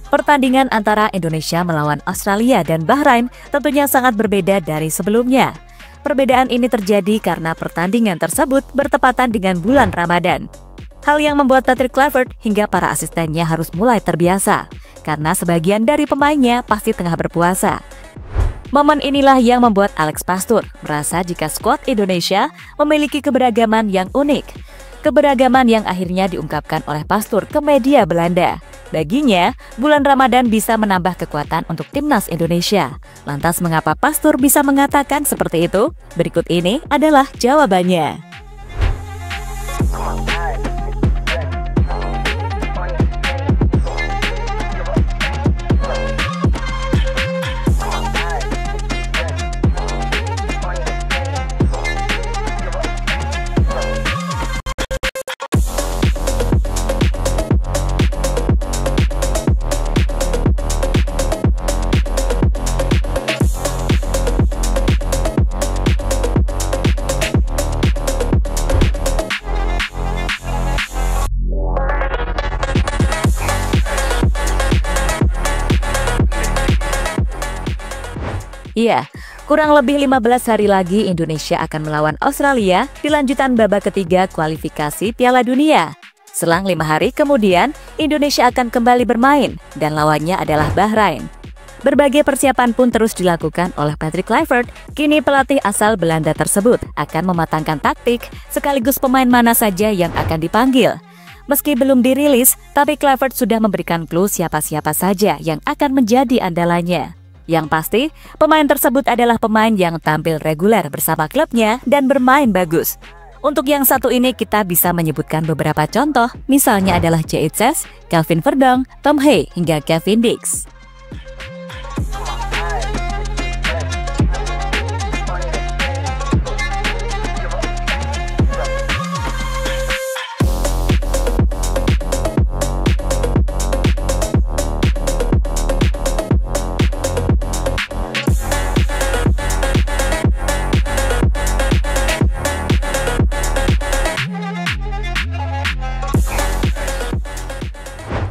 Pertandingan antara Indonesia melawan Australia dan Bahrain tentunya sangat berbeda dari sebelumnya. Perbedaan ini terjadi karena pertandingan tersebut bertepatan dengan bulan Ramadan. Hal yang membuat Patrick Kluivert hingga para asistennya harus mulai terbiasa, karena sebagian dari pemainnya pasti tengah berpuasa. Momen inilah yang membuat Alex Pastoor merasa jika skuad Indonesia memiliki keberagaman yang unik. Keberagaman yang akhirnya diungkapkan oleh Pastoor ke media Belanda. Baginya, bulan Ramadan bisa menambah kekuatan untuk timnas Indonesia. Lantas mengapa Pastoor bisa mengatakan seperti itu? Berikut ini adalah jawabannya. Iya, kurang lebih 15 hari lagi Indonesia akan melawan Australia di lanjutan babak ketiga kualifikasi Piala Dunia. Selang 5 hari kemudian, Indonesia akan kembali bermain dan lawannya adalah Bahrain. Berbagai persiapan pun terus dilakukan oleh Patrick Kluivert. Kini pelatih asal Belanda tersebut akan mematangkan taktik sekaligus pemain mana saja yang akan dipanggil. Meski belum dirilis, tapi Kluivert sudah memberikan clue siapa-siapa saja yang akan menjadi andalannya. Yang pasti, pemain tersebut adalah pemain yang tampil reguler bersama klubnya dan bermain bagus. Untuk yang satu ini kita bisa menyebutkan beberapa contoh, misalnya adalah J.H. Kelvin Verdong, Tom Hay, hingga Kevin Dix.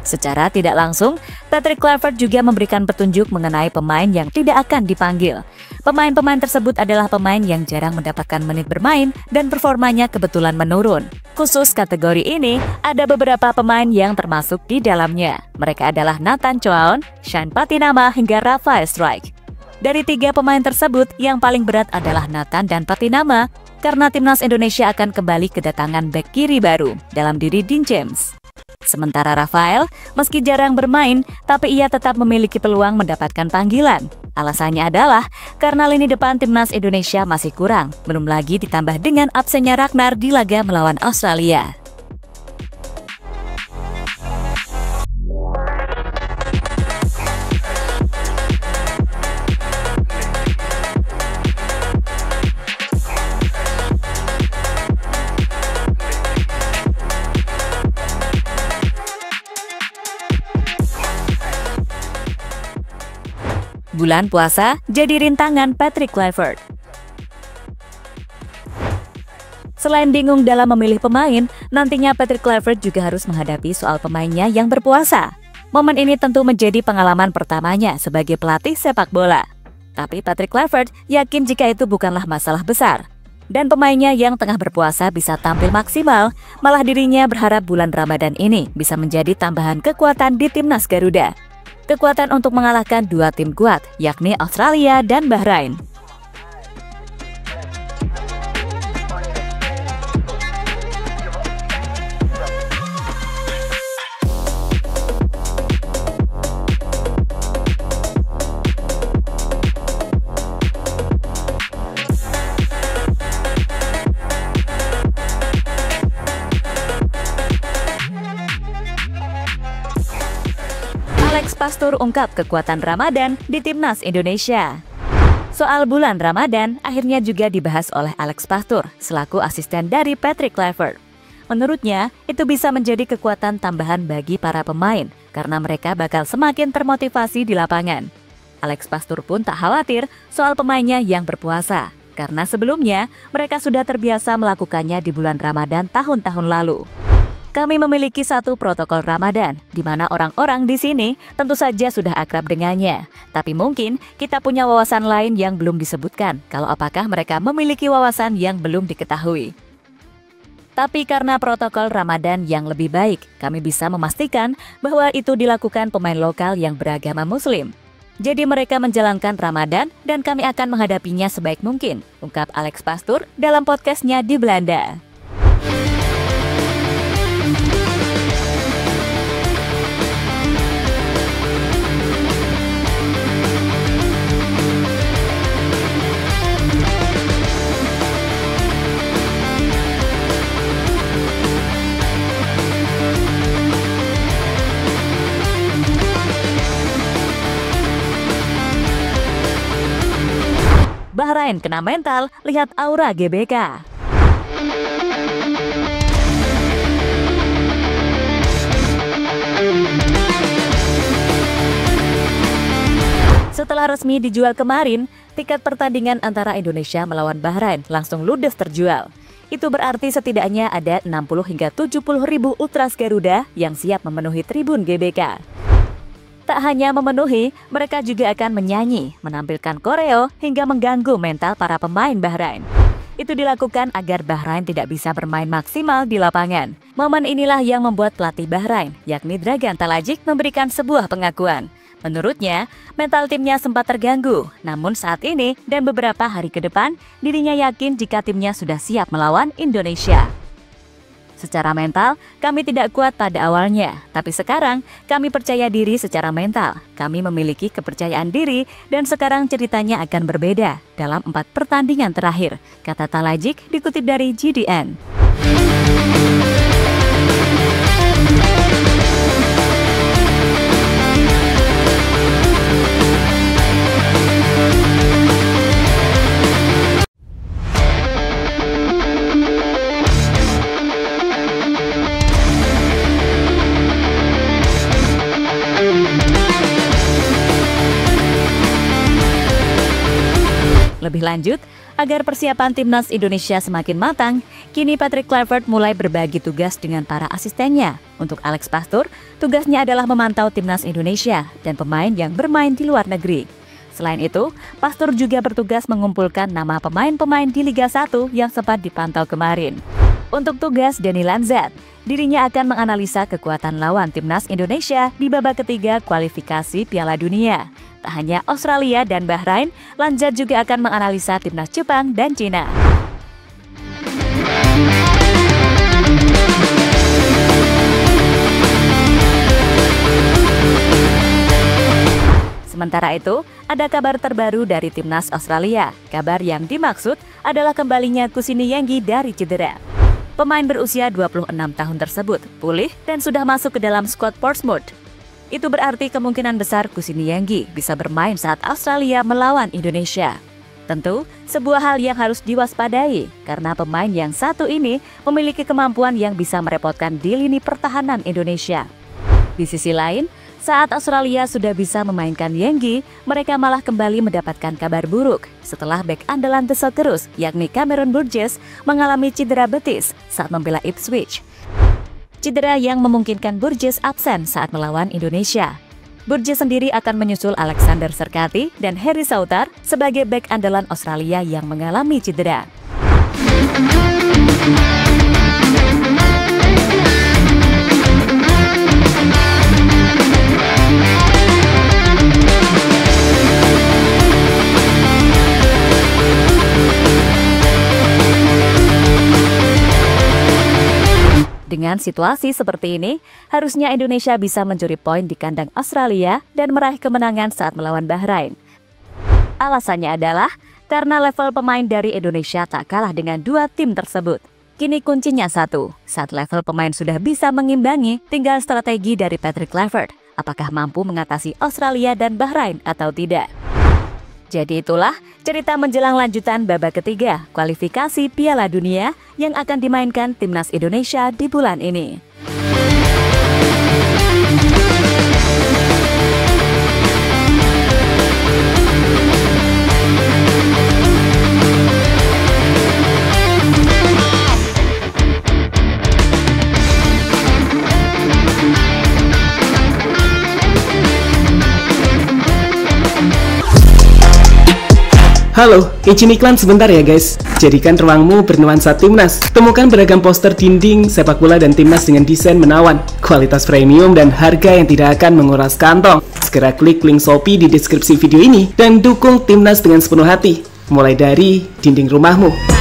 Secara tidak langsung, Patrick Kluivert juga memberikan petunjuk mengenai pemain yang tidak akan dipanggil. Pemain-pemain tersebut adalah pemain yang jarang mendapatkan menit bermain dan performanya kebetulan menurun. Khusus kategori ini, ada beberapa pemain yang termasuk di dalamnya. Mereka adalah Nathan Choaon, Shane Patinama, hingga Rafael Struijk. Dari 3 pemain tersebut, yang paling berat adalah Nathan dan Patinama, karena timnas Indonesia akan kembali kedatangan bek kiri baru dalam diri Dean James. Sementara Rafael, meski jarang bermain, tapi ia tetap memiliki peluang mendapatkan panggilan. Alasannya adalah karena lini depan timnas Indonesia masih kurang, belum lagi ditambah dengan absennya Ragnar di laga melawan Australia. Bulan puasa jadi rintangan Patrick Kluivert. Selain bingung dalam memilih pemain, nantinya Patrick Kluivert juga harus menghadapi soal pemainnya yang berpuasa. Momen ini tentu menjadi pengalaman pertamanya sebagai pelatih sepak bola. Tapi Patrick Kluivert yakin jika itu bukanlah masalah besar. Dan pemainnya yang tengah berpuasa bisa tampil maksimal, malah dirinya berharap bulan Ramadan ini bisa menjadi tambahan kekuatan di timnas Garuda. Kekuatan untuk mengalahkan 2 tim kuat, yakni Australia dan Bahrain. Alex Pastoor ungkap kekuatan Ramadan di timnas Indonesia. Soal bulan Ramadan akhirnya juga dibahas oleh Alex Pastoor selaku asisten dari Patrick Kluivert. Menurutnya, itu bisa menjadi kekuatan tambahan bagi para pemain karena mereka bakal semakin termotivasi di lapangan. Alex Pastoor pun tak khawatir soal pemainnya yang berpuasa karena sebelumnya mereka sudah terbiasa melakukannya di bulan Ramadan tahun-tahun lalu. kami memiliki satu protokol Ramadan, di mana orang-orang di sini tentu saja sudah akrab dengannya. Tapi mungkin kita punya wawasan lain yang belum disebutkan, kalau apakah mereka memiliki wawasan yang belum diketahui. Tapi karena protokol Ramadan yang lebih baik, kami bisa memastikan bahwa itu dilakukan pemain lokal yang beragama Muslim. Jadi mereka menjalankan Ramadan dan kami akan menghadapinya sebaik mungkin, ungkap Alex Pastoor dalam podcastnya di Belanda. Bahrain kena mental, lihat aura GBK. Setelah resmi dijual kemarin, tiket pertandingan antara Indonesia melawan Bahrain langsung ludes terjual. Itu berarti setidaknya ada 60 hingga 70 ribu Ultras Garuda yang siap memenuhi tribun GBK. Tak hanya memenuhi, mereka juga akan menyanyi, menampilkan koreo, hingga mengganggu mental para pemain Bahrain. Itu dilakukan agar Bahrain tidak bisa bermain maksimal di lapangan. Momen inilah yang membuat pelatih Bahrain, yakni Dragan Talajik, memberikan sebuah pengakuan. Menurutnya, mental timnya sempat terganggu, namun saat ini dan beberapa hari ke depan, dirinya yakin jika timnya sudah siap melawan Indonesia. Secara mental, kami tidak kuat pada awalnya, tapi sekarang kami percaya diri secara mental. Kami memiliki kepercayaan diri dan sekarang ceritanya akan berbeda dalam 4 pertandingan terakhir, kata Talajik dikutip dari GDN. Lebih lanjut, agar persiapan timnas Indonesia semakin matang, kini Patrick Kluivert mulai berbagi tugas dengan para asistennya. Untuk Alex Pastoor, tugasnya adalah memantau timnas Indonesia dan pemain yang bermain di luar negeri. Selain itu, Pastoor juga bertugas mengumpulkan nama pemain-pemain di Liga 1 yang sempat dipantau kemarin. Untuk tugas Denny Lanzat, dirinya akan menganalisa kekuatan lawan timnas Indonesia di babak ketiga kualifikasi Piala Dunia. Tak hanya Australia dan Bahrain, Lanzat juga akan menganalisa timnas Jepang dan Cina. Sementara itu, ada kabar terbaru dari timnas Australia. Kabar yang dimaksud adalah kembalinya Kusini Yenggi dari cedera. Pemain berusia 26 tahun tersebut pulih dan sudah masuk ke dalam skuad Portsmouth. Itu berarti kemungkinan besar Kusini Yenggi bisa bermain saat Australia melawan Indonesia. Tentu, sebuah hal yang harus diwaspadai karena pemain yang satu ini memiliki kemampuan yang bisa merepotkan di lini pertahanan Indonesia. Di sisi lain, saat Australia sudah bisa memainkan Yenggi, mereka malah kembali mendapatkan kabar buruk setelah bek andalan The Socceroos, yakni Cameron Burgess, mengalami cedera betis saat membela Ipswich. Cedera yang memungkinkan Burgess absen saat melawan Indonesia. Burgess sendiri akan menyusul Alexander Serkati dan Harry Souttar sebagai bek andalan Australia yang mengalami cedera. Dengan situasi seperti ini, harusnya Indonesia bisa mencuri poin di kandang Australia dan meraih kemenangan saat melawan Bahrain. Alasannya adalah karena level pemain dari Indonesia tak kalah dengan dua tim tersebut. Kini kuncinya satu, saat level pemain sudah bisa mengimbangi, tinggal strategi dari Patrick Kluivert. Apakah mampu mengatasi Australia dan Bahrain atau tidak? Jadi itulah cerita menjelang lanjutan babak ketiga kualifikasi Piala Dunia yang akan dimainkan timnas Indonesia di bulan ini. Halo, izin iklan sebentar ya guys. Jadikan ruangmu bernuansa timnas. Temukan beragam poster dinding, sepak bola dan timnas dengan desain menawan, kualitas premium dan harga yang tidak akan menguras kantong. Segera klik link Shopee di deskripsi video ini dan dukung timnas dengan sepenuh hati. Mulai dari dinding rumahmu.